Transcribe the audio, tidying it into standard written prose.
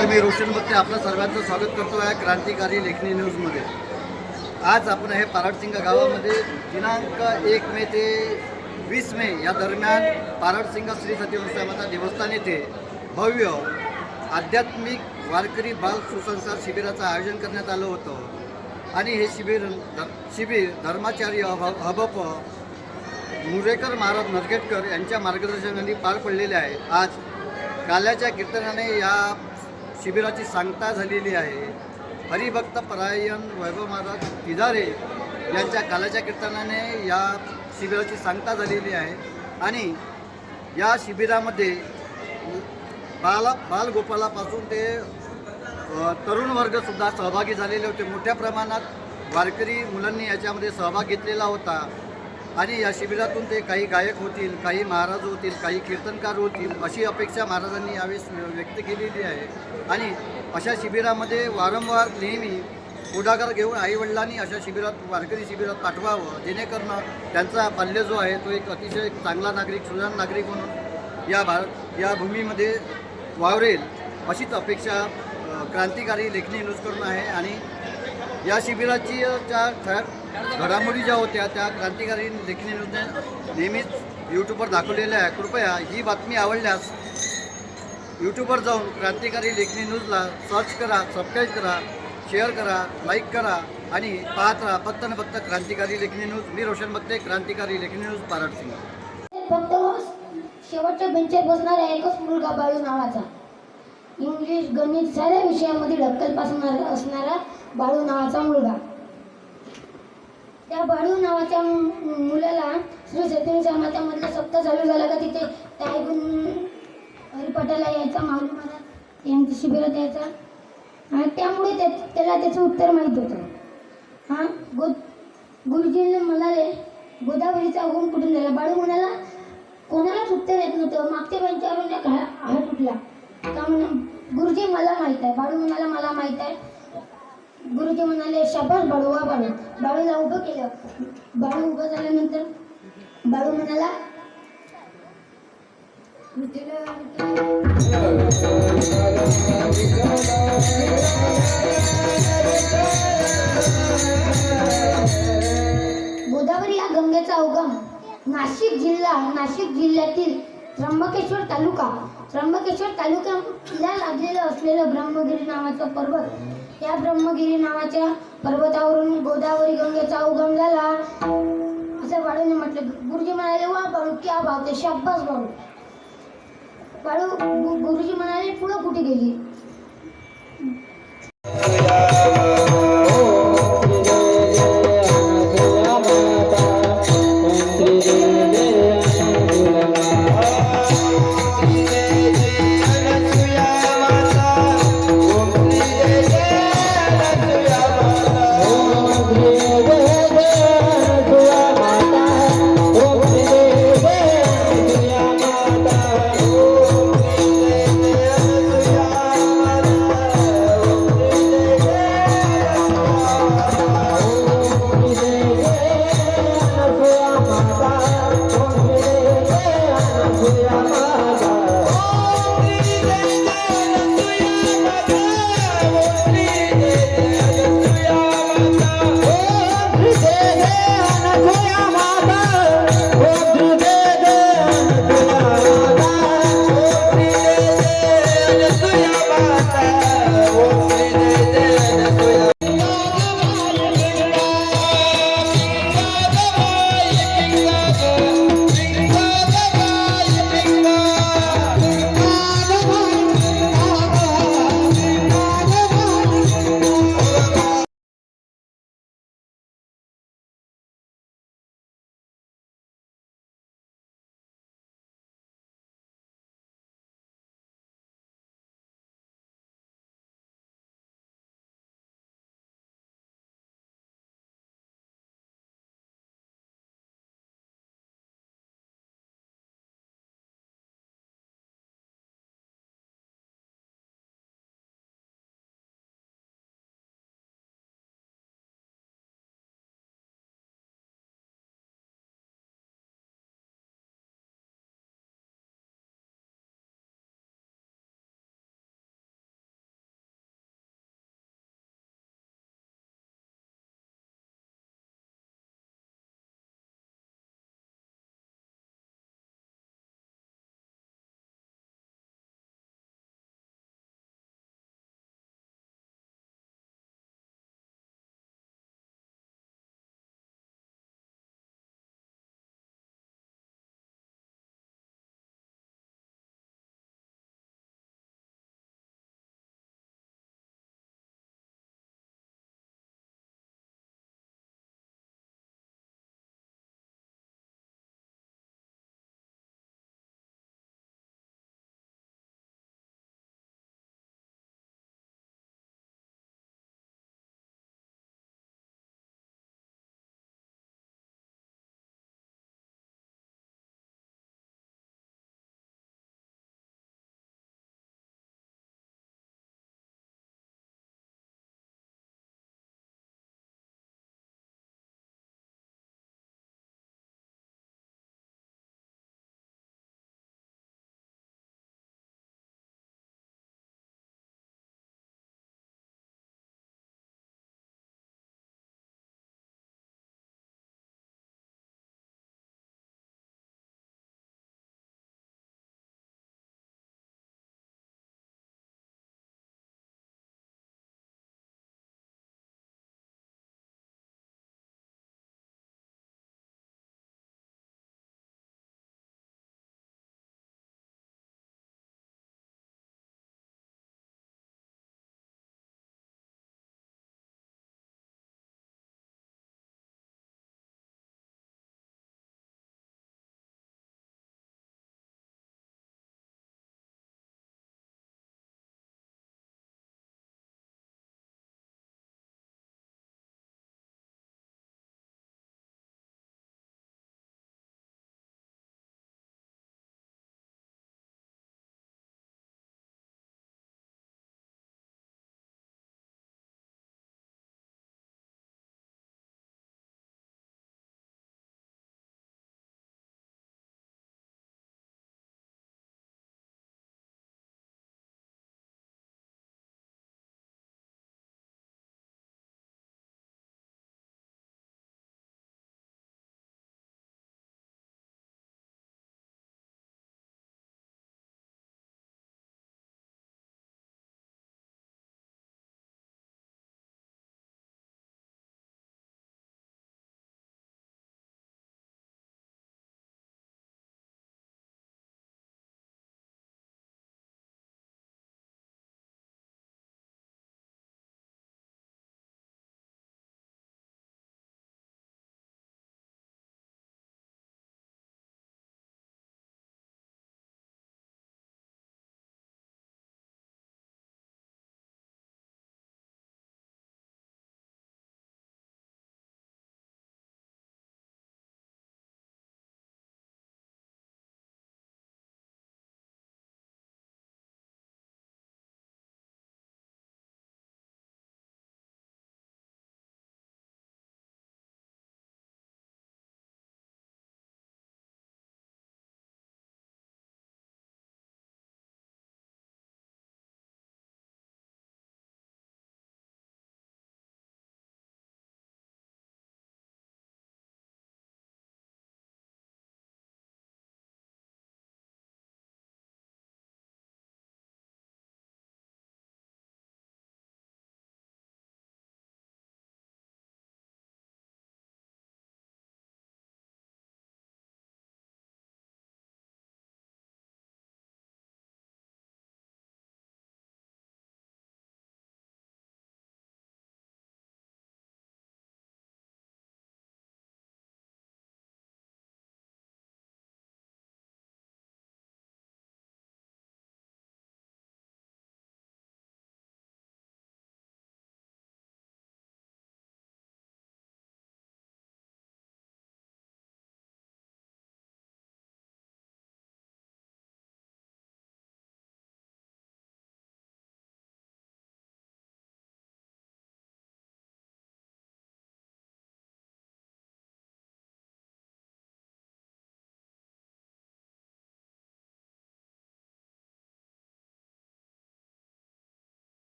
नमस्कार, मी रोशन बत्ते आपलं सर्वांचं स्वागत करतो आहे क्रांतिकारी लेखनी न्यूजमध्ये। आज आपण हे पारडसिंगा गावामध्ये दिनांक 1 मे ते 20 मे या दरम्यान पारडसिंगा श्री सत्यवती माता देवस्थान येथे भव्य आध्यात्मिक वारकरी बाल सुसंस्कार शिबिराचं आयोजन करण्यात आलं होतं आणि हे शिबिर धर्माचार्य हबप मुरेकर महाराज नरगेटकर यांच्या मार्गदर्शनाने पार पडलेले आहे। आज काल्याच्या कीर्तनाने या शिबिराची सांगता झालेली आहे। हरिभक्त परायण वैभव महाराज तिधारे यांच्या काल्याच्या कीर्तनाने या शिबिराची सांगता झालेली आहे आणि या शिबिरामध्ये बालगोपालापासून ते तरुण वर्गसुद्धा सहभागी झालेले होते। मोठ्या प्रमाणात वारकरी मुलांनी याच्यामध्ये सहभाग घेतलेला होता आणि या शिबिरातून ते काही गायक होतील, काही महाराज होतील, काही कीर्तनकार होतील अशी अपेक्षा महाराजांनी यावेळेस व्यक्त केलेली आहे। आणि अशा शिबिरामध्ये वारंवार नेहमी पुढाकार घेऊन आईवडिलांनी अशा शिबिरात वारकरी शिबिरात पाठवावं, जेणेकरून त्यांचा बाल्य जो आहे तो एक अतिशय चांगला नागरिक, सुजाण नागरिक म्हणून या भूमीमध्ये वावरेल अशीच अपेक्षा क्रांतिकारी लेखनी न्यूजकडून आहे। आणि या शिबिराची ज्या घडामोडी ज्या होत्या त्या क्रांतिकारी लेखनी न्यूजने नेहमीच यूट्यूबवर दाखवलेल्या आहे। कृपया ही बातमी आवडल्यास यूट्यूबवर जाऊन क्रांतिकारी लेखनी न्यूजला सर्च करा, सबस्क्राईब करा, शेअर करा, लाईक करा आणि पाहत राहा फक्त आणि फक्त क्रांतिकारी लेखनी न्यूज। मी रोशन बत्ते, क्रांतिकारी लेखनी न्यूज, पारडसिंगा। फक्त शेवटच्या बेंचवर बसणारा एकच मुलगा बाळू नावाचा, इंग्लिश गणित साऱ्या विषयामध्ये ढक्कल पासून असणारा बाळू नावाचा मुलगा। त्या बाळू नावाच्या मुलाला श्री सत्यवती मातामधला सप्ताह चालू झाला का तिथे त्या ऐकून हरिपाठाला यायचा, माऊली महाराज यांच्या शिबिरात यायचा आणि त्यामुळे त्याला त्याचं उत्तर माहीत होतं। गुरुजींना म्हणाले गोदावरीचा उगम कुठून झाला? बाळू म्हणाला कोणालाच उत्तर येत नव्हतं। मागच्या बेंचावरून एक हात उठला का गुरुजी मला माहीत आहे। बाळू म्हणाला मला माहीत आहे। गुरुजी म्हणाले शाबास बाळू, वा बाळू। बाळूला उभं केलं। बाळू उभं झाल्यानंतर बाळू म्हणाला गोदावरी या गंगेचा उगम नाशिक जिल्ह्यातील त्र्यंबकेश्वर तालुक्याला लागलेलं असलेलं ब्रह्मगिरी नावाचा पर्वत, या ब्रह्मगिरी नावाच्या पर्वतावरून गोदावरी गंगेचा उगम झाला असं बाळूने म्हटलं। गुरुजी म्हणाले वा बाळू, क्या बात आहे, शाबास बाळू। गुरुजी म्हणाले पुढं कुठे गेली?